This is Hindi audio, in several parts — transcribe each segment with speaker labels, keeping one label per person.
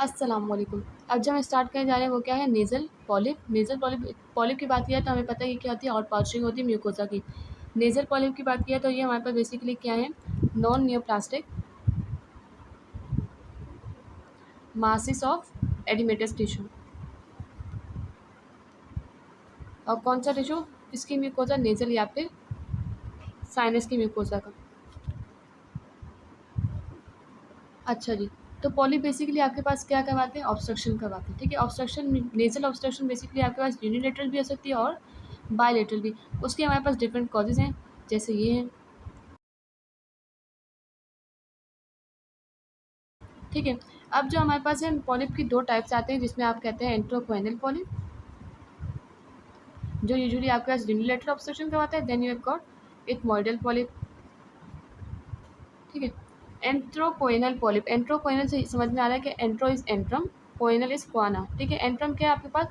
Speaker 1: अस्सलाम वालेकुम। अब जो हम स्टार्ट करने जा रहे हैं वो क्या है, nasal polyp. Nasal polyp polyp की बात किया तो हमें पता है ये क्या होती है, आउटपाउचिंग होती है म्यूकोसा की। नेज़ल पॉलिप की बात किया तो ये हमारे पास बेसिकली क्या है, non neoplastic masses of oedematous tissue. और कौन सा टिश्यू, इसकी म्यूकोसा नेज़ल या फिर साइनस की म्यूकोसा का। अच्छा जी। तो पॉलिप बेसिकली आपके पास क्या करवाते हैं, ऑब्स्ट्रक्शन करवाते हैं। ठीक है, ऑब्स्ट्रक्शन नेज़ल ऑब्स्ट्रक्शन बेसिकली आपके पास यूनिलेटरल भी हो सकती है और बायलेटरल भी। उसके हमारे पास डिफरेंट कॉजेज हैं, जैसे ये हैं। ठीक है, अब जो हमारे पास है पॉलिप की दो टाइप्स आते हैं, जिसमें आप कहते हैं एंट्रोक्वेनल पॉलिप, जो यूजुअली आपके पास यूनिलेटरल ऑब्स्ट्रक्शन करवाता है। Then you have got ethmoidal polyp. ठीक है, एंट्रोकोइनल पॉलिप, एंट्रोकोइनल से समझ में आ रहा है कि एंट्रो इज एंट्रम, कोइनल इज क्वाना। ठीक है, एंट्रम क्या है आपके पास,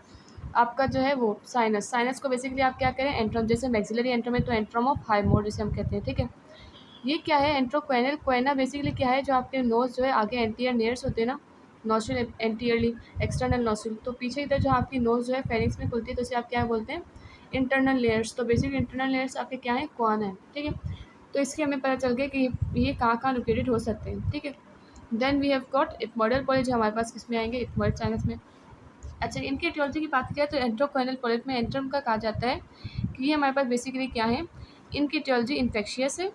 Speaker 1: आपका जो है वो साइनस। साइनस को बेसिकली आप क्या करें, एंट्रम, जैसे मैक्सिलरी एंट्रम है तो एंट्रम ऑफ हाइमोर जिसे हम कहते हैं। ठीक है, ये क्या है एंट्रोक्वेनल, क्वेना बेसिकली क्या है, जो आपके नोज जो है आगे एंटीरियर नेयर्स होते हैं ना, नोस्ट्रिल एंटीरियरली, एक्सटर्नल नोस्ट्रिल, तो पीछे इधर जो आपकी नोज जो है फेरिंग्स में खुलती है तो उसे आप क्या बोलते हैं, इंटरनल लेयर्स। तो बेसिकली इंटरनल लेयर्स आपके क्या है, क्वान है। ठीक है, तो इसके हमें पता चल गया कि ये कहाँ कहाँ लोकेटेड हो सकते हैं। ठीक है, then we have got ethmoidal polyp, जो हमारे पास किसमें आएंगे, इथमोइड साइनस में। अच्छा, इनकी एटियोलॉजी की बात की जाए तो एंट्रोक्वेनल पॉलिप में एंट्रम का कहा जाता है कि ये हमारे पास बेसिकली क्या है, इनकी एटियोलॉजी इन्फेक्शियस है,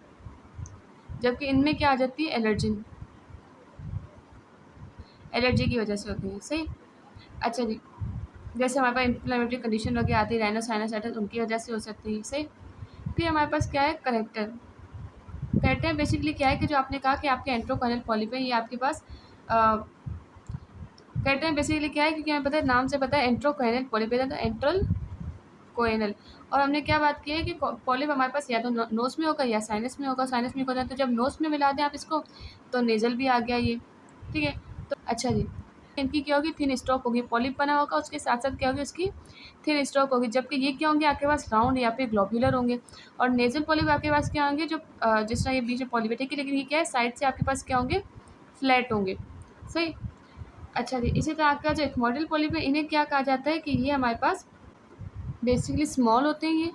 Speaker 1: जबकि इनमें क्या आ जाती है, एलर्जिन, एलर्जी की वजह से होती है। सही। अच्छा जी, जैसे हमारे पास इन्फ्लेमेटरी कंडीशन वगैरह आती है, राइनोसाइनसाइटिस, उनकी वजह से हो सकती है। सही। फिर हमारे पास क्या है, करेक्टर। करेक्टर बेसिकली क्या है कि जो आपने कहा कि आपके एंट्रोक्वेनल पॉलिप है, ये आपके पास करेक्टर बेसिकली क्या है, क्योंकि हमें पता है, नाम से पता है एंट्रोक्वेनल पॉलिप है तो एंट्रल कोएनल। और हमने क्या बात की है कि पॉलिप हमारे पास या तो नोज में होगा या साइनस में होगा। साइनस में होता है तो जब नोज में मिला दें आप इसको तो नेजल भी आ गया ये। ठीक है, तो अच्छा जी, इनकी क्या होगी, थिन स्टॉक होगी, पॉलिप बना होगा, उसके साथ साथ क्या होगी, उसकी थिन स्टॉक होगी। जबकि ये क्या होंगे, आपके पास राउंड या फिर ग्लोब्यूलर होंगे। और नेजल पॉलिप आपके पास क्या होंगे, जो जिस तरह ये बीच में पॉलिप है। ठीक है, लेकिन ये क्या है, साइड से आपके पास क्या होंगे, फ्लैट होंगे। सही। अच्छा जी, इसी तरह आपका जो इथमोइडल पॉलिप है, इन्हें क्या कहा जाता है कि ये हमारे पास बेसिकली स्मॉल होते हैं, ये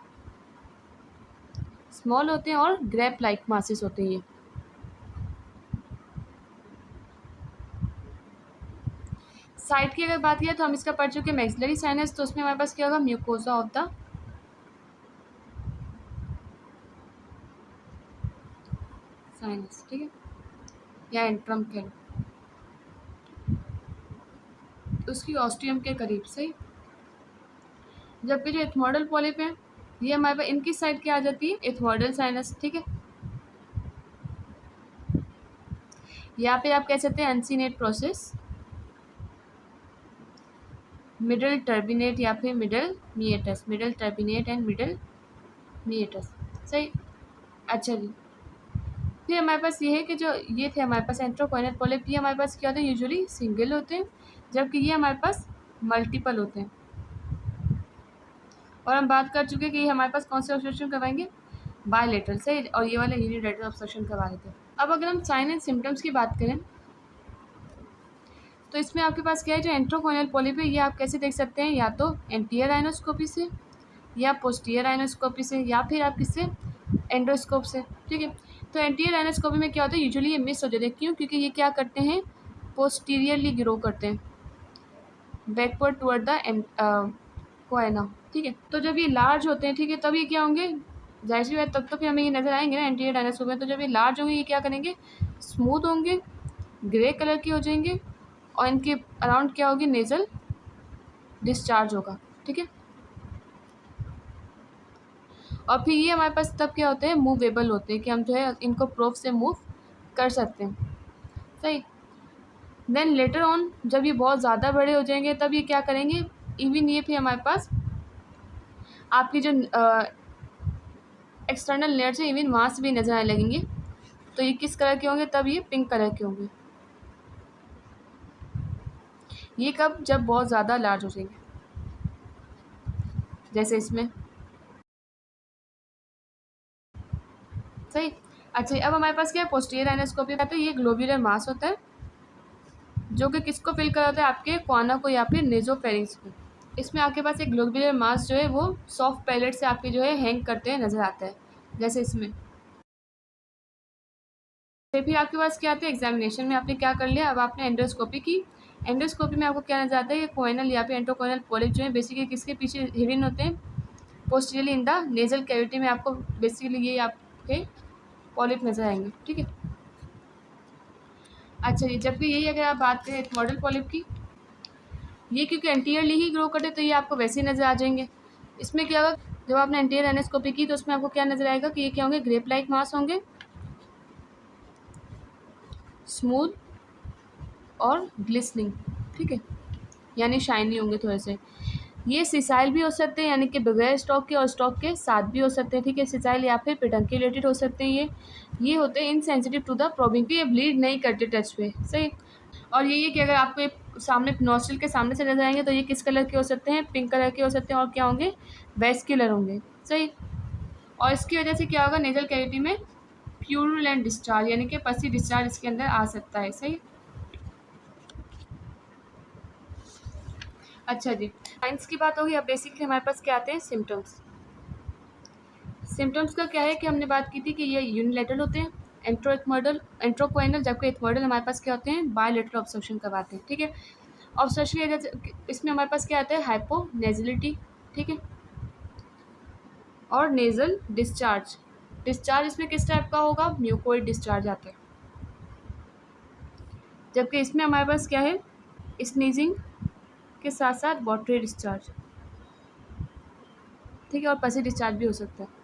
Speaker 1: स्मॉल होते हैं और ग्रेप लाइक मासेस होते हैं ये। साइड की अगर बात किया तो हम इसका पढ़ चुके मैक्सिलरी साइनस, तो उसमें हमारे पास क्या होगा, म्यूकोसा ऑफ द साइनस। ठीक है, या एंट्रम कह लो, उसकी ऑस्टियम के करीब से। जबकि जो इथमोइडल पॉलिप है, ये हमारे पास इनकी साइड क्या आ जाती है, इथमोइडल साइनस। ठीक है, या फिर आप कह सकते हैं अनसीनेट प्रोसेस, मिडल टर्बिनेट या फिर middle meatus, middle turbinate and middle meatus. सही। अच्छा जी, फिर हमारे पास ये है कि जो ये थे हमारे पास एंट्रोक्वेनल पॉलिप, ये हमारे पास क्या होते हैं, यूजुअली सिंगल होते हैं, जबकि ये हमारे पास मल्टीपल होते हैं। और हम बात कर चुके हैं कि ये हमारे पास कौन से ऑब्स्ट्रक्शन करवाएंगे, बायलेटरल से, और ये वाले यूनिलेटरल ऑब्स्ट्रक्शन करवा रहे थे। अब अगर हम साइन एंड सिम्टम्स की बात करें तो इसमें आपके पास क्या है, जो एंट्रोक्वेनल पॉलिप है, ये आप कैसे देख सकते हैं, या तो एंटीरियर राइनोस्कोपी से, या पोस्टीरियर राइनोस्कोपी से, या फिर आप किससे, एंडोस्कोप से। ठीक है, तो एंटीरियर राइनोस्कोपी में क्या होता है, यूजुअली ये मिस हो जाते हैं। क्यों, क्योंकि ये क्या करते हैं, पोस्टीरियरली ग्रो करते हैं, बैकवर्ड टुवर्ड द कोएना। ठीक है, तो जब ये लार्ज होते हैं, ठीक है, तब ये क्या होंगे, जाहिर सी बात, तब तो फिर हमें ये नजर आएंगे ना एंटीरियर डायनासोर में। तो जब ये लार्ज होंगे, ये क्या करेंगे, स्मूथ होंगे, ग्रे कलर के हो जाएंगे, और इनके अराउंड क्या होगी, नेजल डिस्चार्ज होगा। ठीक है, और फिर ये हमारे पास तब क्या होते हैं, मूवेबल होते हैं, कि हम जो है इनको प्रोब से मूव कर सकते हैं। सही। देन लेटर ऑन जब ये बहुत ज़्यादा बड़े हो जाएंगे, तब ये क्या करेंगे, इवन ये फिर हमारे पास आपकी जो एक्सटर्नल लेयर से इवन वहाँ से भी नजर आने लगेंगे। तो ये किस कलर के होंगे, तब ये पिंक कलर के होंगे। ये कब, जब बहुत ज़्यादा लार्ज हो जाएंगे, जैसे इसमें। सही। अच्छा, अब हमारे पास क्या है, पोस्टीरियर एनास्कोपी का, तो ये ग्लोब्यूलर मास होता है, जो कि किसको फिल कराता है, आपके क्वाना को या फिर नेजोफेरिंग्स को। इसमें आपके पास एक ग्लोब्यूलर मास जो है वो सॉफ्ट पैलेट से आपके जो है हैंग करते हैं नज़र आता है, जैसे इसमें। फिर आपके पास क्या आता है, एग्जामिनेशन में आपने क्या कर लिया, अब आपने एंडोस्कोपी की। एंडोस्कोपी में आपको क्या नजर आता है कि कोइनल या फिर एंट्रोकोइनल पॉलिप जो है बेसिकली किसके पीछे हिडन होते हैं, posteriorly in the nasal cavity में आपको बेसिकली ये आपके पॉलिप नजर आएंगे, ठीक है। अच्छा जी, जबकि यही अगर आप बात करें मॉडल पॉलिप की, ये क्योंकि एंटीरियरली ही ग्रो करते तो ये आपको वैसे ही नजर आ जाएंगे। इसमें क्या होगा, जब आपने एंटीरियर एंडोस्कोपी की तो उसमें आपको क्या नजर आएगा कि ये क्या होंगे, ग्रेप लाइक मास होंगे, स्मूथ और ग्लिसनिंग, ठीक है, यानी शाइनी होंगे थोड़े से। ये सिसाइल भी हो सकते हैं, यानी कि बगैर स्टॉक के और स्टॉक के साथ भी हो सकते हैं, ठीक है। सिसाइल या फिर पेडंक्यूलेटेड हो सकते हैं। ये होते हैं इनसेंसिटिव टू द प्रोबिंग, ये ब्लीड नहीं करते टच पे, सही। और ये कि अगर आपको ये सामने नोस्ट्रल के सामने से नजर आएंगे तो ये किस कलर के हो सकते हैं, पिंक कलर के हो सकते हैं, और क्या होंगे, वेस्क्यूलर होंगे, सही। और इसकी वजह से क्या होगा, नेजल कैविटी में प्यूरुलेंट डिस्चार्ज यानी कि पसी डिस्चार्ज इसके अंदर आ सकता है, सही। अच्छा जी, साइंस की बात होगी। अब बेसिकली हमारे पास क्या आते हैं, सिम्टम्स। सिम्टम्स का क्या है कि हमने बात की थी कि ये यूनिलेटरल होते हैं, एंट्रोक्वाइनल, जबकि एथमोइडल हमारे पास क्या होते हैं, बायलेटरल ऑब्स्ट्रक्शन करवाते हैं, ठीक है। ऑब्स्ट्रक्शन इसमें हमारे पास क्या आता है, हाइपोनेजिलिटी, ठीक है, और नेजल डिस्चार्ज। डिस्चार्ज इसमें किस टाइप का होगा, म्यूकोइड डिस्चार्ज आता है। जबकि इसमें हमारे पास क्या है, स्नीजिंग के साथ साथ वाटरी डिस्चार्ज, ठीक है, और पसी डिस्चार्ज भी हो सकता है।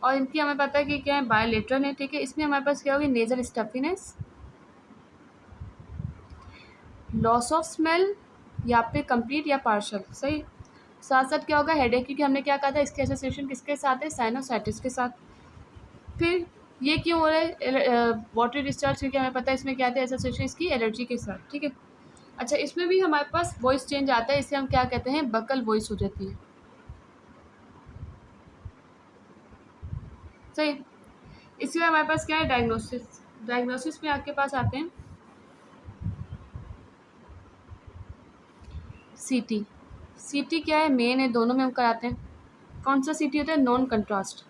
Speaker 1: और इनकी हमें पता है कि क्या है, बायोलेटरल है, ठीक है। इसमें हमारे पास क्या होगी, नेजल स्टफीनेस, लॉस ऑफ स्मेल या फिर कंप्लीट या पार्शल, सही। साथ साथ क्या होगा, हेडेक, क्योंकि हमने क्या कहा था, इसके एसोसिएशन किसके साथ है, साइनोसाइटिस के साथ। फिर ये क्यों हो रहा है, वाटर डिस्चार्ज, क्योंकि हमें पता है इसमें क्या था, एसोसिएशन इसकी एलर्जी के साथ, ठीक है। अच्छा, इसमें भी हमारे पास वॉइस चेंज आता है, इसे हम क्या कहते हैं, बकल वॉइस हो जाती है, सही। इसके बाद हमारे पास क्या है, डायग्नोसिस। डायग्नोसिस में आपके पास आते हैं सीटी। सीटी क्या है, मेन है, दोनों में हम कराते हैं। कौन सा सीटी होता है, नॉन कंट्रास्ट,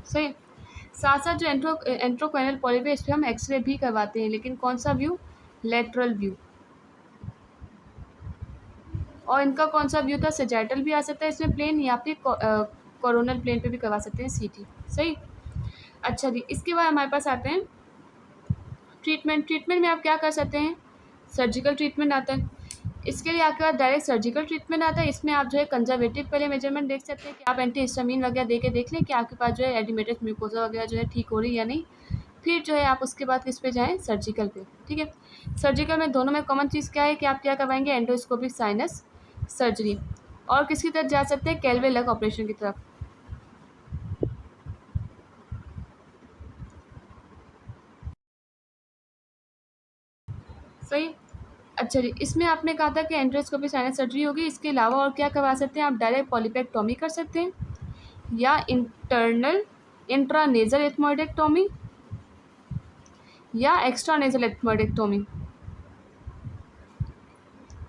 Speaker 1: सही। साथ साथ जो एंट्रोक्वाइनल पॉलिप है, इस पर हम एक्सरे भी करवाते हैं, लेकिन कौन सा व्यू, लेटरल व्यू। और इनका कौन सा व्यू था, सेजाइटल भी आ सकता है इसमें प्लेन, या फिर कोरोनल प्लेन पे भी करवा सकते हैं सीटी, सही। अच्छा जी, इसके बाद हमारे पास आते हैं ट्रीटमेंट। ट्रीटमेंट में आप क्या कर सकते हैं, सर्जिकल ट्रीटमेंट आता है। इसके लिए आपके पास डायरेक्ट सर्जिकल ट्रीटमेंट आता है। इसमें आप जो है कंजर्वेटिव पहले मेजरमेंट देख सकते हैं कि आप एंटी हिस्टामिन वगैरह दे के देख लें कि आपके पास जो है एडिमेटेड म्यूकोजा वगैरह जो है ठीक हो रही है या नहीं। फिर जो है आप उसके बाद किस पे जाएँ, सर्जिकल पे, ठीक है। सर्जिकल में दोनों में कॉमन चीज़ क्या है कि आप क्या करवाएंगे, एंडोस्कोपिक साइनस सर्जरी। और किसकी तरफ जा सकते हैं, कैलवे लग ऑपरेशन की तरफ, सही। अच्छा जी, इसमें आपने कहा था कि एंडोस्कोपिक साइनस सर्जरी होगी। इसके अलावा और क्या करवा सकते हैं, आप डायरेक्ट पॉलीपेक्टोमी कर सकते हैं, या इंटरनल इंट्रानेजल एथमोइडेक्टोमी, या एक्स्ट्रानेजल एथमोइडेक्टोमी,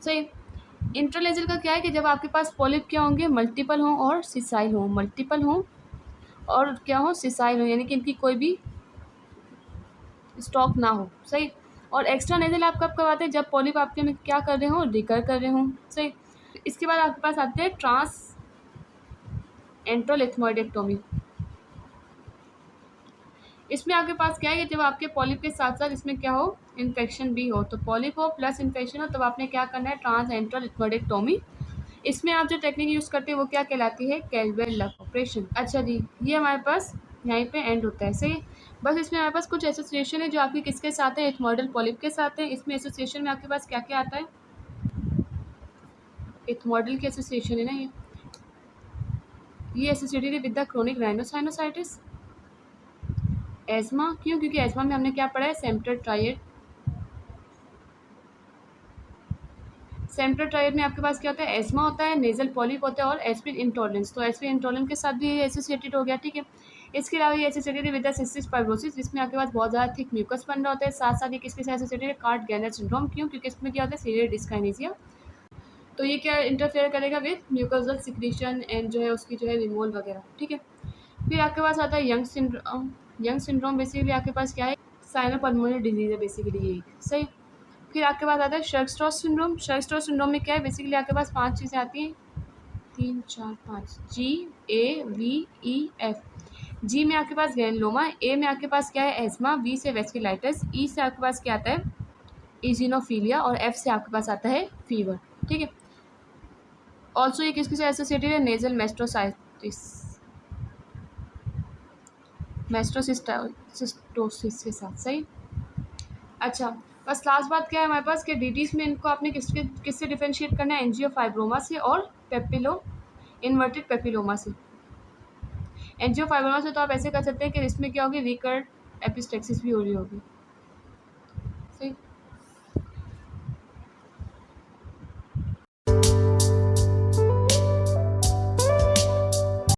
Speaker 1: सही। इंट्रानेजल का क्या है कि जब आपके पास पॉलिप क्या होंगे, मल्टीपल हों और सिसाइल हों, मल्टीपल हों और क्या हो, सिसाइल हो, यानी कि इनकी कोई भी स्टॉक ना हो, सही। और एक्स्ट्रा नेजल आप कब करवाते हैं, जब पॉलिप आपके में क्या कर रहे हो, रिकर कर रहे हो, सही। इसके बाद आपके पास आते हैं ट्रांस एंट्रल एथमोइडेक्टोमी। इसमें आपके पास क्या है कि जब आपके पॉलिप के साथ साथ इसमें क्या हो, इन्फेक्शन भी हो, तो पॉलिप हो प्लस इन्फेक्शन हो, तब आपने क्या करना है, ट्रांस एंट्रल एथमोइडेक्टोमी। इसमें आप जो टेक्निक यूज़ करते हैं वो क्या कहलाती है, कैलवे लग ऑपरेशन। अच्छा जी, ये हमारे पास यहीं पे एंड होता है, सही। बस इसमें हमारे पास कुछ एसोसिएशन है जो आपकी किसके साथ है, एथमोइडल पॉलिप के साथ है। इसमें एसोसिएशन में आपके पास क्या क्या आता है, एथमोइडल की एसोसिएशन है ना, ये एसोसिएटेड है with the chronic rhinosinusitis. ESMA क्यों, क्योंकि एस्मा में हमने क्या पढ़ा है, सेम्टर ट्राइड। सेंट्रल ट्राइड में आपके पास क्या होता है, एस्मा होता है, नेजल पॉलिप होता है और एस्पिरिन इंटॉलरेंस। तो एस्पिरिन इंटॉलरेंस के साथ भी एसोसिएटेड हो गया, ठीक है। इसके अलावा ये associated with the cystic fibrosis, जिसमें आपके पास बहुत ज़्यादा थिक म्यूकस बन रहा होता है। साथ साथ ये किसके साथ एसोसिएटेड है, कार्ड गैनर सिंड्रोम। क्यों? क्योंकि इसमें क्या होता है, सीवियर डिस्काइनेसिया। तो ये क्या इंटरफेयर करेगा विद म्यूकोजल सिक्रीशन एंड जो है उसकी जो है रिमूवल वगैरह, ठीक है। फिर आपके पास आता है young syndrome. Young syndrome basically आपके पास क्या है, साइनल पल्मोनरी डिजीज है बेसिकली ये, सही। फिर आपके पास आता है शर्कस्ट्रॉस सिंड्रोम। शर्कस्ट्रॉस सिंड्रोम में क्या है, बेसिकली आपके पास 5 चीज़ें आती हैं, 3 4 5, GAVEF। जी में आपके पास ग्रैनुलोमा, ए में आपके पास क्या है, एस्मा, वी से वेस्कुलाइटिस, ई से आपके पास क्या आता है, इजिनोफीलिया, और एफ से आपके पास आता है फीवर, ठीक है। ऑल्सो ये किसके साथ एसोसिएटेड है, नेजल मेस्ट्रोसाइटिस, मेस्ट्रोसिस्टोसिस के साथ, सही। अच्छा, बस लास्ट बात क्या है हमारे पास कि डीटीज में इनको आपने किससे डिफरेंशिएट करना है, एंजियोफाइब्रोमा से और पेपिलो इन्वर्टेड पेपिलोमा से। एंजियोफाइब्रोमा से तो आप ऐसे कर सकते हैं कि इसमें क्या होगी, रिकर्ड एपिस्टेक्सिस भी हो रही होगी, सही।